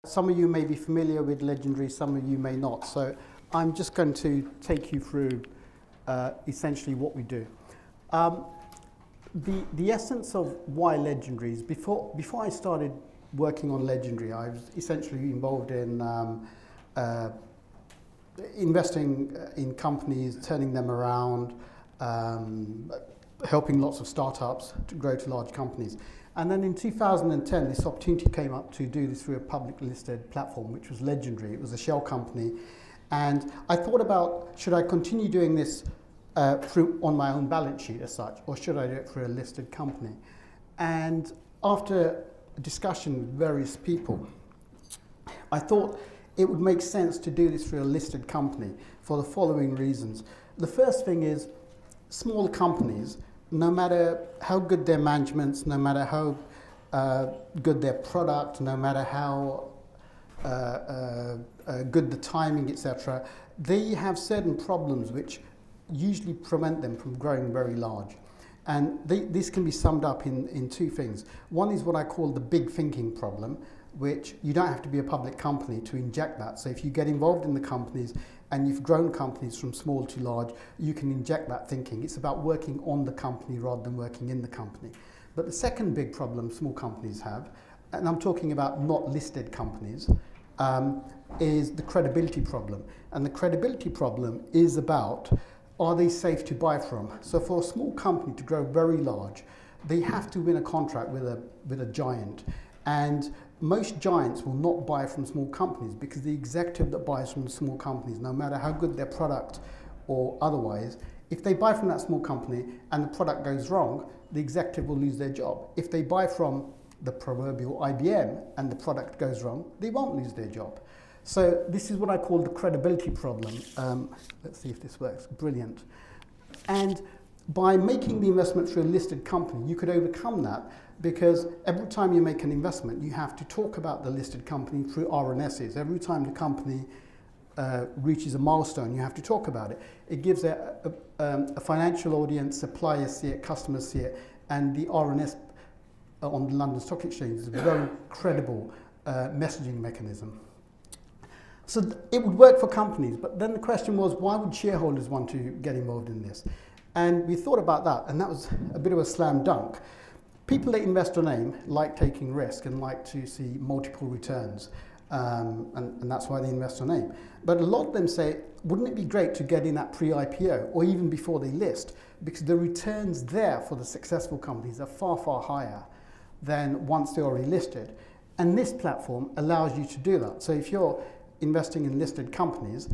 Some of you may be familiar with Legendary, some of you may not. So I'm just going to take you through essentially what we do. The essence of why Legendary is, before I started working on Legendary, I was essentially involved in investing in companies, turning them around, helping lots of startups to grow to large companies. And then in 2010, this opportunity came up to do this through a public listed platform, which was Legendary. It was a shell company. And I thought about, should I continue doing this on my own balance sheet as such, or should I do it through a listed company? And after a discussion with various people, I thought it would make sense to do this through a listed company for the following reasons. The first thing is, small companies, no matter how good their managements, no matter how good their product, no matter how good the timing, etc., they have certain problems which usually prevent them from growing very large. And this can be summed up in two things. One is what I call the big thinking problem, which you don't have to be a public company to inject that. So if you get involved in the companies and you've grown companies from small to large, you can inject that thinking. It's about working on the company rather than working in the company. But the second big problem small companies have, and I'm talking about not listed companies, is the credibility problem. And the credibility problem is about, are they safe to buy from? So for a small company to grow very large, they have to win a contract with a giant. And most giants will not buy from small companies because the executive that buys from small companies, no matter how good their product or otherwise, if they buy from that small company and the product goes wrong, the executive will lose their job. If they buy from the proverbial IBM and the product goes wrong, they won't lose their job. So this is what I call the credibility problem. Let's see if this works. Brilliant. And by making the investment through a listed company, you could overcome that, because every time you make an investment, you have to talk about the listed company through RNSs. Every time the company reaches a milestone, you have to talk about it. It gives a financial audience, suppliers see it, customers see it, and the RNS on the London Stock Exchange is a very credible messaging mechanism. So it would work for companies, but then the question was, why would shareholders want to get involved in this? And we thought about that, and that was a bit of a slam dunk. People that invest on AIM like taking risk and like to see multiple returns, and that's why they invest on AIM. But a lot of them say, wouldn't it be great to get in at pre-IPO or even before they list, because the returns there for the successful companies are far, far higher than once they're already listed. And this platform allows you to do that. So if you're investing in listed companies,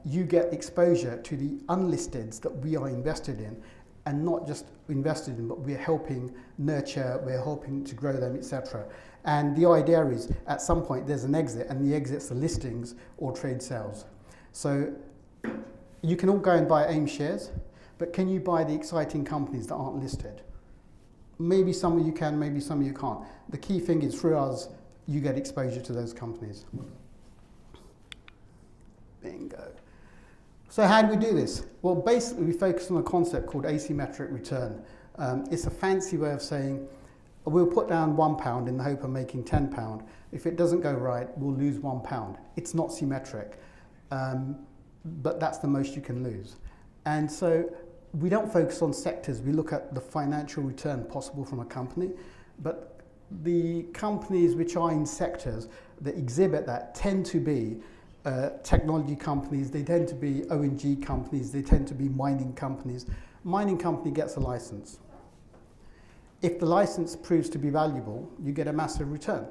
you get exposure to the unlisteds that we are invested in, and not just invested in, but we're helping nurture, we're helping to grow them, etc. And the idea is, at some point there's an exit, and the exits are listings or trade sales. So you can all go and buy AIM shares, but can you buy the exciting companies that aren't listed? Maybe some of you can, maybe some of you can't. The key thing is, through us, you get exposure to those companies. Bingo. So how do we do this? Well, basically we focus on a concept called asymmetric return. It's a fancy way of saying, we'll put down £1 in the hope of making £10. If it doesn't go right, we'll lose £1. It's not symmetric, but that's the most you can lose. And so we don't focus on sectors. We look at the financial return possible from a company, but the companies which are in sectors that exhibit that tend to be technology companies, they tend to be O&G companies, they tend to be mining companies. Mining company gets a license. If the license proves to be valuable, you get a massive return.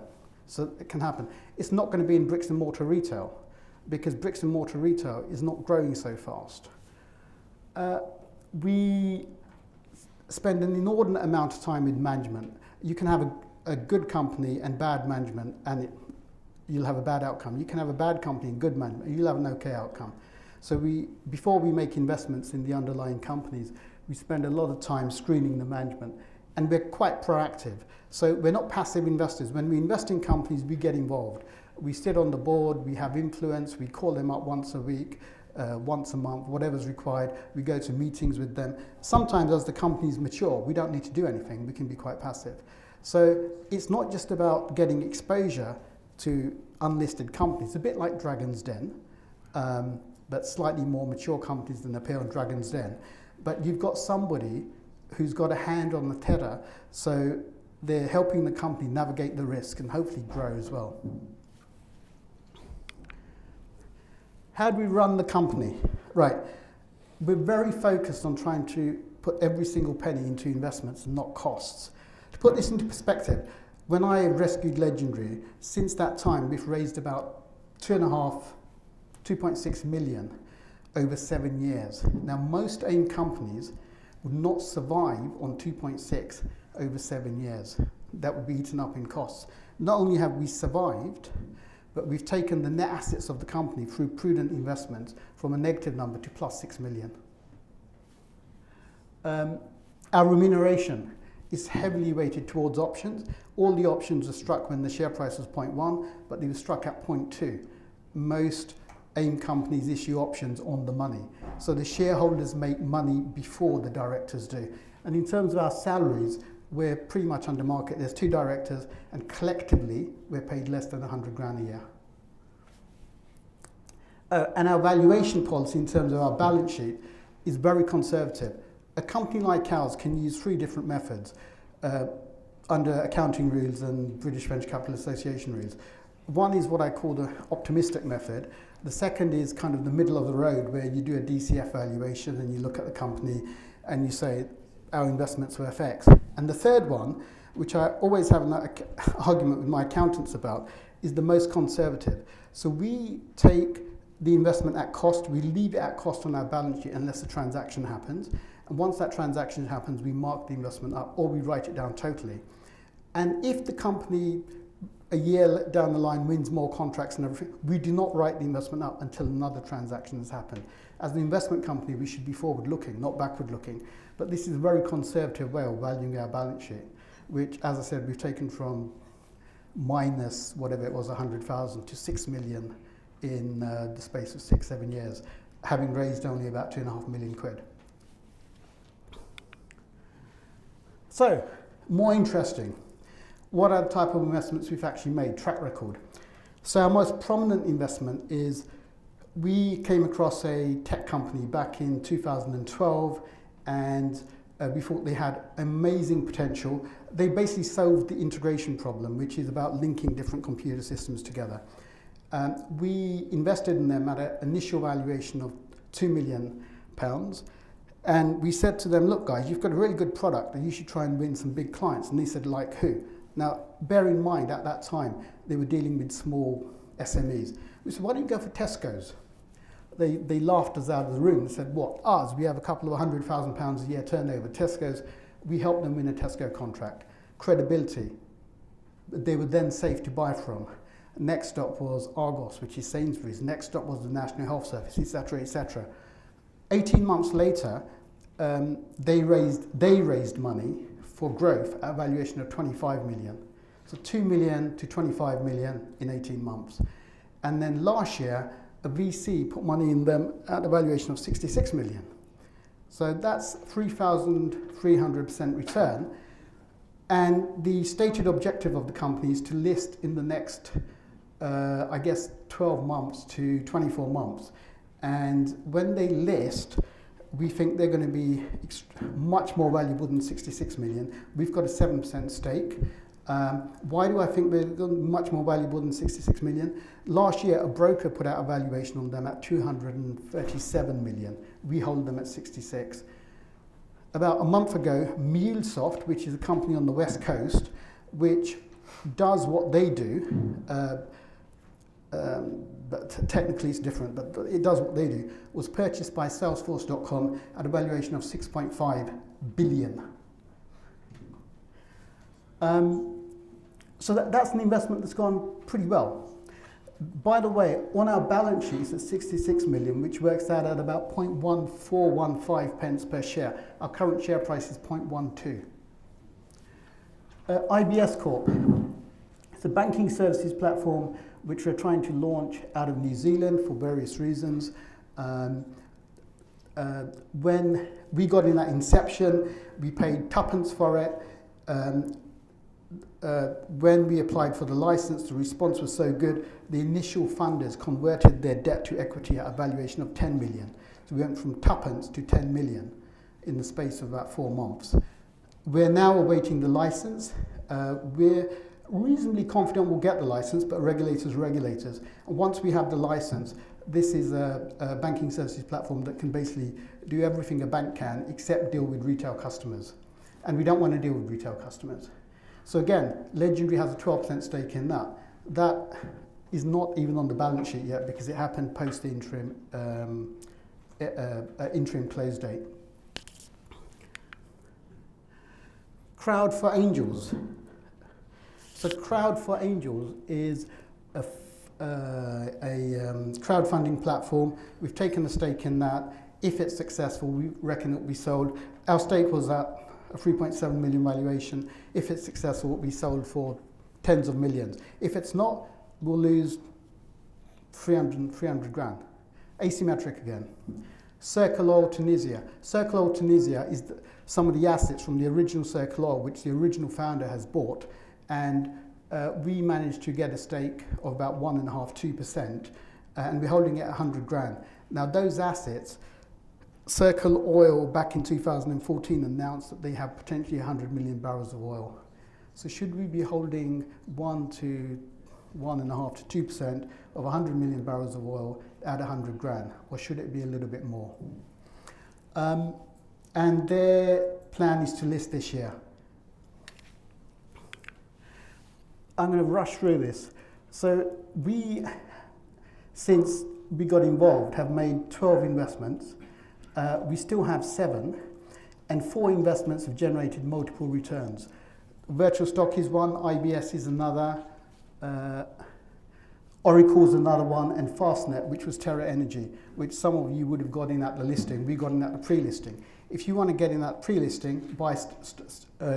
So it can happen. It's not going to be in bricks and mortar retail, because bricks and mortar retail is not growing so fast. We spend an inordinate amount of time with management. You can have a good company and bad management, and you'll have a bad outcome. You can have a bad company and good management, and you'll have an okay outcome. So before we make investments in the underlying companies, we spend a lot of time screening the management, and we're quite proactive. So we're not passive investors. When we invest in companies, we get involved. We sit on the board, we have influence, we call them up once a week, once a month, whatever's required. We go to meetings with them. Sometimes as the companies mature, we don't need to do anything. We can be quite passive. So it's not just about getting exposure to unlisted companies, a bit like Dragon's Den, but slightly more mature companies than appear on Dragon's Den. But you've got somebody who's got a hand on the tether, so they're helping the company navigate the risk and hopefully grow as well. How do we run the company? Right, we're very focused on trying to put every single penny into investments and not costs. To put this into perspective, when I rescued Legendary, since that time we've raised about 2.6 million over 7 years. Now most AIM companies would not survive on 2.6 over 7 years. That would be eaten up in costs. Not only have we survived, but we've taken the net assets of the company through prudent investments from a negative number to plus 6 million. Our remuneration is heavily weighted towards options. All the options are struck when the share price was 0.1, but they were struck at 0.2. Most AIM companies issue options on the money. So the shareholders make money before the directors do. And in terms of our salaries, we're pretty much under market. There's 2 directors, and collectively, we're paid less than 100 grand a year. And our valuation policy in terms of our balance sheet is very conservative. A company like ours can use 3 different methods under accounting rules and British Venture Capital Association rules. One is what I call the optimistic method. The second is kind of the middle of the road, where you do a DCF valuation and you look at the company and you say, our investments were X. And the third one, which I always have an argument with my accountants about, is the most conservative. So we take the investment at cost, we leave it at cost on our balance sheet unless a transaction happens. And once that transaction happens, we mark the investment up or we write it down totally. And if the company a year down the line wins more contracts and everything, we do not write the investment up until another transaction has happened. As an investment company, we should be forward-looking, not backward-looking. But this is a very conservative way of valuing our balance sheet, which, as I said, we've taken from minus whatever it was, 100,000 to 6 million in the space of 6-7 years, having raised only about 2.5 million quid. So, more interesting. What are the type of investments we've actually made? Track record. So our most prominent investment is we came across a tech company back in 2012, and we thought they had amazing potential. They basically solved the integration problem, which is about linking different computer systems together. We invested in them at an initial valuation of £2 million. And we said to them, look guys, you've got a really good product and you should try and win some big clients. And they said, like who? Now, bear in mind, at that time, they were dealing with small SMEs. We said, why don't you go for Tesco's? They laughed us out of the room and said, what, us? We have a couple of £100,000 a year turnover. Tesco's, we helped them win a Tesco contract. Credibility, they were then safe to buy from. Next up was Argos, which is Sainsbury's. Next up was the National Health Service, etc., etc. 18 months later, they raised money for growth at a valuation of 25 million. So 2 million to 25 million in 18 months. And then last year, a VC put money in them at a valuation of 66 million. So that's 3,300% return. And the stated objective of the company is to list in the next, I guess, 12 months to 24 months. And when they list, we think they're going to be much more valuable than 66 million. We've got a 7% stake. Why do I think they're much more valuable than 66 million? Last year, a broker put out a valuation on them at 237 million. We hold them at 66. About a month ago, MuleSoft, which is a company on the West Coast, which does what they do, but technically it's different, but it does what they do, was purchased by Salesforce.com at a valuation of 6.5 billion. So that's an investment that's gone pretty well. By the way, on our balance sheet it's at 66 million, which works out at about 0.1415 pence per share. Our current share price is 0.12. IBS Corp. It's a banking services platform which we're trying to launch out of New Zealand for various reasons. When we got in at inception, we paid tuppence for it. when we applied for the license, the response was so good, the initial funders converted their debt to equity at a valuation of 10 million. So we went from tuppence to 10 million in the space of about 4 months. We're now awaiting the license. We're reasonably confident we'll get the license, but regulators are regulators. And once we have the license, this is a banking services platform that can basically do everything a bank can except deal with retail customers. And we don't want to deal with retail customers. So again, Legendary has a 12% stake in that. That is not even on the balance sheet yet because it happened post the interim close date. Crowd for Angels. So Crowd for Angels is a crowdfunding platform. We've taken a stake in that. If it's successful, we reckon it will be sold. Our stake was at a 3.7 million valuation. If it's successful, it will be sold for tens of millions. If it's not, we'll lose 300 grand. Asymmetric again. Circle Oil Tunisia. Circle Oil Tunisia is some of the assets from the original Circle Oil, which the original founder has bought, and we managed to get a stake of about 1.5–2%, and we're holding it at 100 grand. Now those assets, Circle Oil back in 2014 announced that they have potentially 100 million barrels of oil. So should we be holding 1.5 to 2% of 100 million barrels of oil at 100 grand, or should it be a little bit more? And their plan is to list this year. I'm going to rush through this. So we, since we got involved, have made 12 investments. We still have 7, and 4 investments have generated multiple returns. Virtual Stock is one, IBS is another, Oracle's another one, and Fastnet, which was Terra Energy, which some of you would have got in at the listing. We got in at the pre-listing. If you want to get in at pre-listing, buy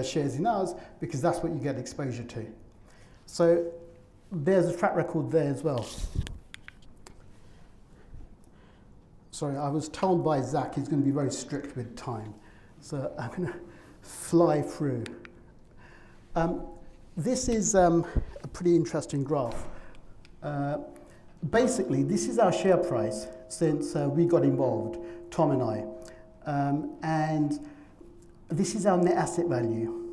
shares in us, because that's what you get exposure to. So there's a track record there as well. Sorry, I was told by Zach he's going to be very strict with time. So I'm going to fly through. This is a pretty interesting graph. Basically, this is our share price since we got involved, Tom and I. And this is our net asset value.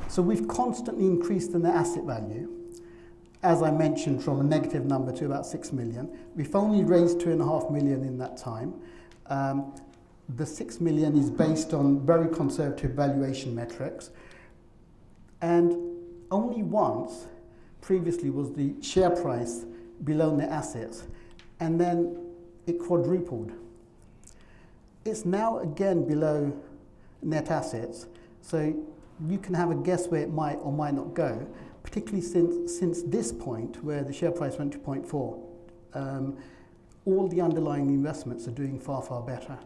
So we've constantly increased the net asset value, as I mentioned, from a negative number to about 6 million. We've only raised 2.5 million in that time. The 6 million is based on very conservative valuation metrics. And only once previously was the share price below net assets, and then it quadrupled. It's now again below net assets, so you can have a guess where it might or might not go, particularly since this point where the share price went to 0.4. All the underlying investments are doing far, far better.